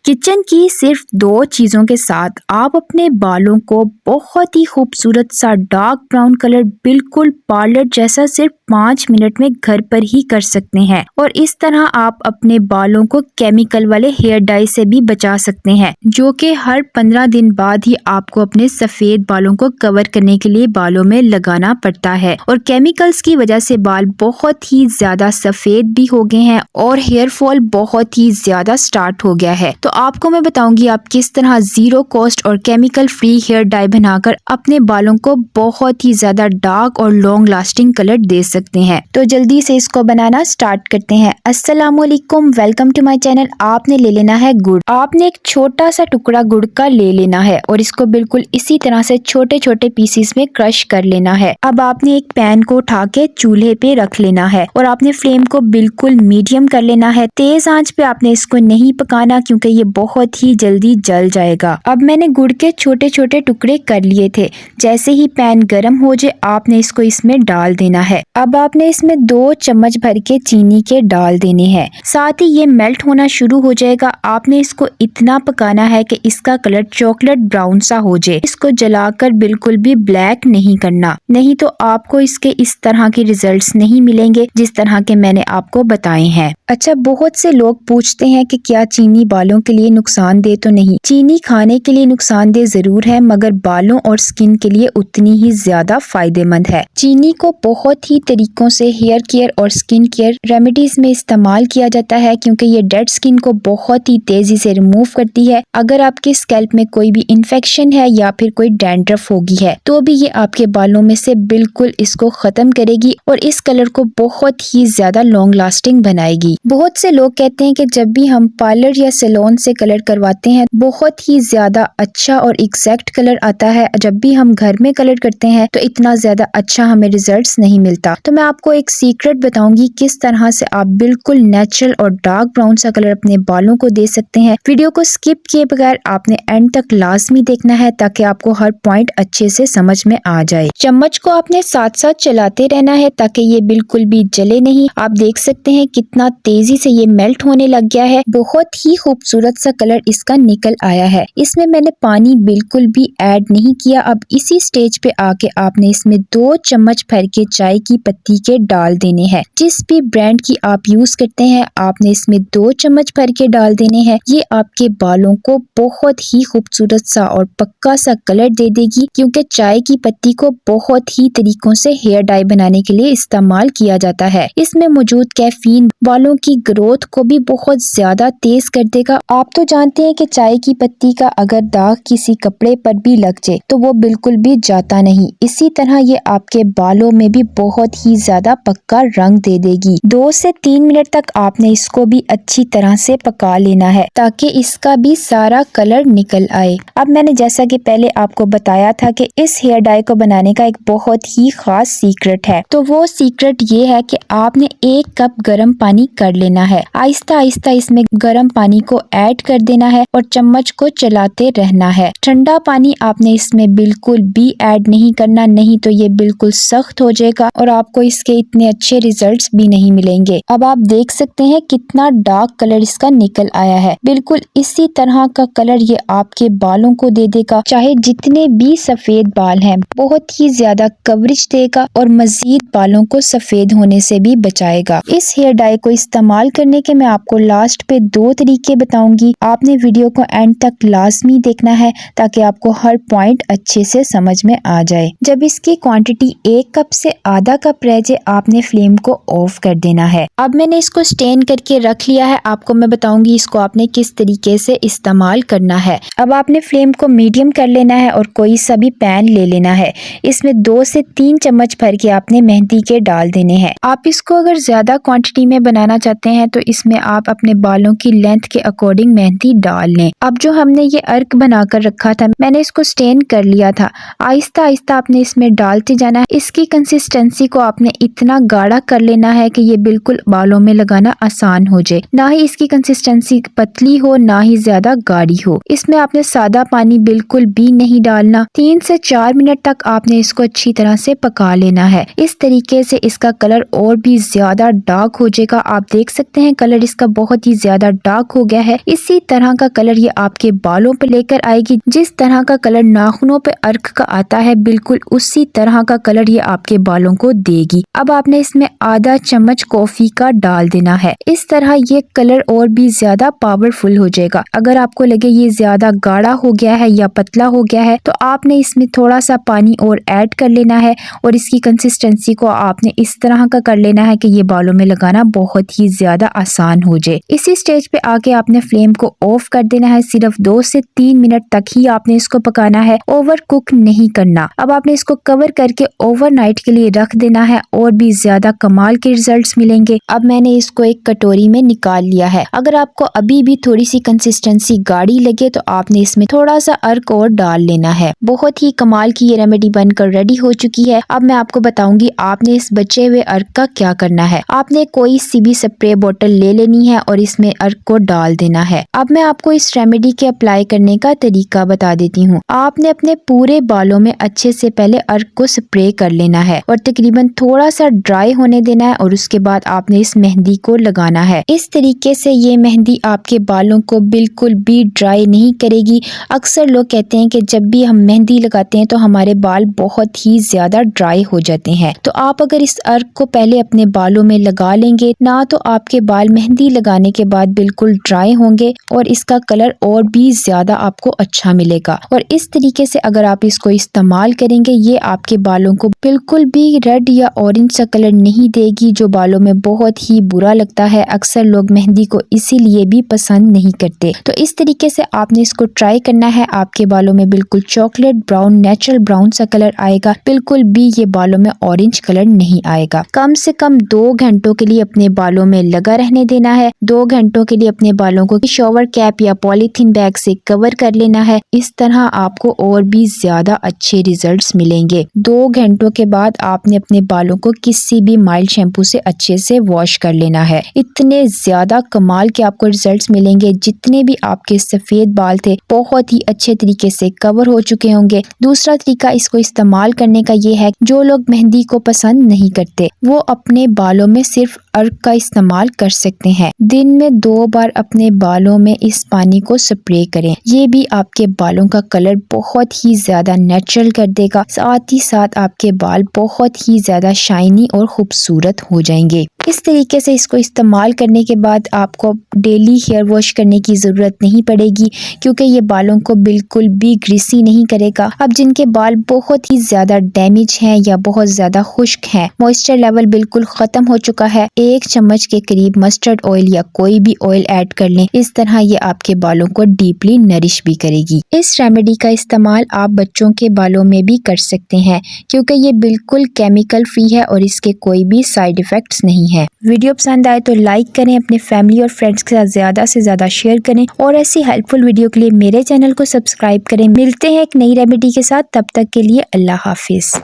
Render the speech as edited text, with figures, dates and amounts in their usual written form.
Kitchen की सिर्फ 2 चीजों के साथ आप अपने बालों को बहुत ही खूबसूरत सा डार्क ब्राउन कलर बिल्कुल पार्लर जैसा सिर्फ 5 मिनट में घर पर ही कर सकते हैं। और इस तरह आप अपने बालों को केमिकल वाले हेयर डाई से भी बचा सकते हैं, जो कि हर 15 दिन बाद ही आपको अपने सफेद बालों को कवर करने के लिए बालों में लगाना पड़ता है। और केमिकल्स की वजह से बाल बहुत ही ज्यादा सफेद भी हो गए हैं और हेयर फॉल बहुत ही ज्यादा स्टार्ट हो गया है। तो आपको मैं बताऊंगी आप किस तरह जीरो कॉस्ट और केमिकल फ्री हेयर डाई बनाकर अपने बालों को बहुत ही ज्यादा डार्क और लॉन्ग लास्टिंग कलर दे सकते हैं। तो जल्दी से इसको बनाना स्टार्ट करते हैं। अस्सलामुअलैकुम, वेलकम टू माय चैनल। आपने ले लेना है गुड़। आपने एक छोटा सा टुकड़ा गुड़ का ले लेना है और इसको बिल्कुल इसी तरह से छोटे छोटे पीसेस में क्रश कर लेना है। अब आपने एक पैन को उठा के चूल्हे पे रख लेना है और आपने फ्लेम को बिल्कुल मीडियम कर लेना है। तेज आंच पे आपने इसको नहीं पकाना क्योंकि ये बहुत ही जल्दी जल जाएगा। अब मैंने गुड़ के छोटे छोटे टुकड़े कर लिए थे। जैसे ही पैन गर्म हो जाए आपने इसको इसमें डाल देना है। अब आपने इसमें 2 चम्मच भर के चीनी के डाल देने हैं। साथ ही ये मेल्ट होना शुरू हो जाएगा। आपने इसको इतना पकाना है कि इसका कलर चॉकलेट ब्राउन सा हो जाए। इसको जलाकर बिल्कुल भी ब्लैक नहीं करना, नहीं तो आपको इसके इस तरह के रिजल्ट्स नहीं मिलेंगे जिस तरह के मैंने आपको बताए हैं। अच्छा, बहुत से लोग पूछते हैं कि क्या चीनी बालों के लिए नुकसानदेह तो नहीं। चीनी खाने के लिए नुकसानदेह जरूर है, मगर बालों और स्किन के लिए उतनी ही ज्यादा फायदेमंद है। चीनी को बहुत ही तरीकों से हेयर केयर और स्किन केयर रेमेडीज में इस्तेमाल किया जाता है क्योंकि ये डेड स्किन को बहुत ही तेजी से रिमूव करती है। अगर आपके स्कैल्प में कोई भी इन्फेक्शन है या फिर कोई डैंड्रफ होगी है तो भी ये आपके बालों में से बिल्कुल इसको खत्म करेगी और इस कलर को बहुत ही ज्यादा लॉन्ग लास्टिंग बनाएगी। बहुत से लोग कहते हैं कि जब भी हम पार्लर या सैलून से कलर करवाते हैं बहुत ही ज्यादा अच्छा और एग्जैक्ट कलर आता है। जब भी हम घर में कलर करते हैं तो इतना ज्यादा अच्छा हमें रिजल्ट्स नहीं मिलता। तो मैं आपको एक सीक्रेट बताऊंगी किस तरह से आप बिल्कुल नेचुरल और डार्क ब्राउन सा कलर अपने बालों को दे सकते हैं। वीडियो को स्किप किए बगैर आपने एंड तक लाजमी देखना है ताकि आपको हर पॉइंट अच्छे से समझ में आ जाए। चम्मच को आपने साथ साथ चलाते रहना है ताकि ये बिल्कुल भी जले नहीं। आप देख सकते हैं कितना तेजी से ये मेल्ट होने लग गया है। बहुत ही खूबसूरत सा कलर इसका निकल आया है। इसमें मैंने पानी बिल्कुल भी ऐड नहीं किया। अब इसी स्टेज पे आके आपने इसमें 2 चम्मच भर के चाय की पत्ती के डाल देने हैं। जिस भी ब्रांड की आप यूज करते हैं आपने इसमें 2 चम्मच भर के डाल देने हैं। ये आपके बालों को बहुत ही खूबसूरत सा और पक्का सा कलर दे देगी क्योंकि चाय की पत्ती को बहुत ही तरीकों से हेयर डाई बनाने के लिए इस्तेमाल किया जाता है। इसमें मौजूद कैफीन बालों की ग्रोथ को भी बहुत ज्यादा तेज कर देगा। आप तो जानते हैं कि चाय की पत्ती का अगर दाग किसी कपड़े पर भी लग जाए तो वो बिल्कुल भी जाता नहीं। इसी तरह ये आपके बालों में भी बहुत ही ज्यादा पक्का रंग दे देगी। 2 से 3 मिनट तक आपने इसको भी अच्छी तरह से पका लेना है ताकि इसका भी सारा कलर निकल आए। अब मैंने जैसा कि पहले आपको बताया था कि इस हेयर डाई को बनाने का एक बहुत ही खास सीक्रेट है। तो वो सीक्रेट ये है कि आपने 1 कप गर्म पानी कर लेना है। आहिस्ता आहिस्ता इसमें गर्म पानी को ऐड कर देना है और चम्मच को चलाते रहना है। ठंडा पानी आपने इसमें बिल्कुल भी ऐड नहीं करना, नहीं तो ये बिल्कुल सख्त हो जाएगा और आपको इसके इतने अच्छे रिजल्ट्स भी नहीं मिलेंगे। अब आप देख सकते हैं कितना डार्क कलर इसका निकल आया है। बिल्कुल इसी तरह का कलर ये आपके बालों को दे देगा, चाहे जितने भी सफेद बाल हैं। बहुत ही ज्यादा कवरेज देगा और मजीद बालों को सफेद होने से भी बचाएगा। इस हेयर डाई को इस्तेमाल करने के मैं आपको लास्ट पे 2 तरीके बताऊंगी। आपने वीडियो को एंड तक लाजमी देखना है ताकि आपको हर पॉइंट अच्छे से समझ में आ जाए। जब इसकी क्वांटिटी 1 कप से आधा कप रह जाए आपने फ्लेम को ऑफ कर देना है। अब मैंने इसको स्टेन करके रख लिया है। आपको मैं बताऊंगी इसको आपने किस तरीके से इस्तेमाल करना है। अब आपने फ्लेम को मीडियम कर लेना है और कोई सा भी पैन ले लेना है। इसमें 2 से 3 चम्मच भर के आपने मेहंदी के डाल देने हैं। आप इसको अगर ज्यादा क्वांटिटी में बनाना चाहते हैं तो इसमें आप अपने बालों की लेंथ के अकॉर्डिंग मेहंदी डाल लें। अब जो हमने ये अर्क बनाकर रखा था मैंने इसको स्टेन कर लिया था। आहिस्ता आहिस्ता आपने इसमें डालते जाना है। इसकी कंसिस्टेंसी को आपने इतना गाढ़ा कर लेना है कि ये बिल्कुल बालों में लगाना आसान हो जाए। ना ही इसकी कंसिस्टेंसी पतली हो ना ही ज्यादा गाढ़ी हो। इसमें आपने सादा पानी बिल्कुल भी नहीं डालना। 3 से 4 मिनट तक आपने इसको अच्छी तरह से पका लेना है। इस तरीके से इसका कलर और भी ज्यादा डार्क हो जाएगा। आप देख सकते हैं कलर इसका बहुत ही ज्यादा डार्क हो गया है। इसी तरह का कलर ये आपके बालों पे लेकर आएगी। जिस तरह का कलर नाखूनों पे अर्क का आता है बिल्कुल उसी तरह का कलर ये आपके बालों को देगी। अब आपने इसमें आधा चम्मच कॉफी का डाल देना है। इस तरह ये कलर और भी ज्यादा पावरफुल हो जाएगा। अगर आपको लगे ये ज्यादा गाढ़ा हो गया है या पतला हो गया है तो आपने इसमें थोड़ा सा पानी और ऐड कर लेना है और इसकी कंसिस्टेंसी को आपने इस तरह का कर लेना है कि ये बालों में लगाना बहुत ही ज्यादा आसान हो जाए। इसी स्टेज पे आके आपने फ्लेम को ऑफ कर देना है। सिर्फ 2 से 3 मिनट तक ही आपने इसको पकाना है, ओवर कुक नहीं करना। अब आपने इसको कवर करके ओवरनाइट के लिए रख देना है और भी ज्यादा कमाल के रिजल्ट्स मिलेंगे। अब मैंने इसको एक कटोरी में निकाल लिया है। अगर आपको अभी भी थोड़ी सी कंसिस्टेंसी गाढ़ी लगे तो आपने इसमें थोड़ा सा अर्क और डाल लेना है। बहुत ही कमाल की ये रेमेडी बनकर रेडी हो चुकी है। अब मैं आपको बताऊंगी आपने इस बचे हुए अर्क का क्या करना है। आपने कोई सी भी स्प्रे बोतल ले लेनी है और इसमें अर्क को डाल देना है। अब मैं आपको इस रेमेडी के अप्लाई करने का तरीका बता देती हूँ। आपने अपने पूरे बालों में अच्छे से पहले अर्क को स्प्रे कर लेना है और तकरीबन थोड़ा सा ड्राई होने देना है और उसके बाद आपने इस मेहंदी को लगाना है। इस तरीके से ये मेहंदी आपके बालों को बिल्कुल भी ड्राई नहीं करेगी। अक्सर लोग कहते हैं कि जब भी हम मेहंदी लगाते हैं तो हमारे बाल बहुत ही ज्यादा ड्राई हो जाते हैं। तो आप अगर इस अर्क को पहले अपने बालों में लगा लेंगे ना तो आपके बाल मेहंदी लगाने के बाद बिल्कुल ड्राई होंगे और इसका कलर और भी ज्यादा आपको अच्छा मिलेगा। और इस तरीके से अगर आप इसको इस्तेमाल करेंगे ये आपके बालों को बिल्कुल भी रेड या ऑरेंज सा कलर नहीं देगी जो बालों में बहुत ही बुरा लगता है। अक्सर लोग मेहंदी को इसीलिए भी पसंद नहीं करते। तो इस तरीके से आपने इसको ट्राई करना है। आपके बालों में बिल्कुल चॉकलेट ब्राउन नेचुरल ब्राउन सा कलर आएगा। बिल्कुल भी ये बालों में ऑरेंज कलर नहीं आएगा। कम से कम 2 घंटों के लिए अपने बालों में लगा रहने देना है। 2 घंटों के लिए अपने बालों को शॉवर कैप या पॉलीथीन बैग से कवर कर लेना है। इस तरह आपको और भी ज्यादा अच्छे रिजल्ट्स मिलेंगे। 2 घंटों के बाद आपने अपने बालों को किसी भी माइल्ड शैम्पू से अच्छे से वॉश कर लेना है। इतने ज्यादा कमाल के आपको रिजल्ट्स मिलेंगे। जितने भी आपके सफेद बाल थे बहुत ही अच्छे तरीके से कवर हो चुके होंगे। दूसरा तरीका इसको इस्तेमाल करने का ये है जो लोग मेहंदी को पसंद नहीं करते वो अपने बालों में सिर्फ अर्क का इस्तेमाल कर सकते हैं। दिन में 2 बार अपने बालों में इस पानी को स्प्रे करें। ये भी आपके बालों का कलर बहुत ही ज्यादा नेचुरल कर देगा। साथ ही साथ आपके बाल बहुत ही ज्यादा शाइनी और खूबसूरत हो जाएंगे। इस तरीके से इसको इस्तेमाल करने के बाद आपको डेली हेयर वॉश करने की ज़रूरत नहीं पड़ेगी क्योंकि ये बालों को बिल्कुल भी ग्रीसी नहीं करेगा। अब जिनके बाल बहुत ही ज़्यादा डैमेज हैं या बहुत ज़्यादा खुश्क हैं, मॉइस्चर लेवल बिल्कुल ख़त्म हो चुका है, 1 चम्मच के करीब मस्टर्ड ऑयल या कोई भी ऑयल ऐड कर लें। इस तरह ये आपके बालों को डीपली नरिश भी करेगी। इस रेमेडी का इस्तेमाल आप बच्चों के बालों में भी कर सकते हैं क्योंकि ये बिल्कुल केमिकल फ्री है और इसके कोई भी साइड इफ़ेक्ट्स नहीं है। वीडियो पसंद आए तो लाइक करें, अपने फैमिली और फ्रेंड्स के साथ ज़्यादा से ज़्यादा शेयर करें और ऐसी हेल्पफुल वीडियो के लिए मेरे चैनल को सब्सक्राइब करें। मिलते हैं एक नई रेमेडी के साथ, तब तक के लिए अल्लाह हाफिज़।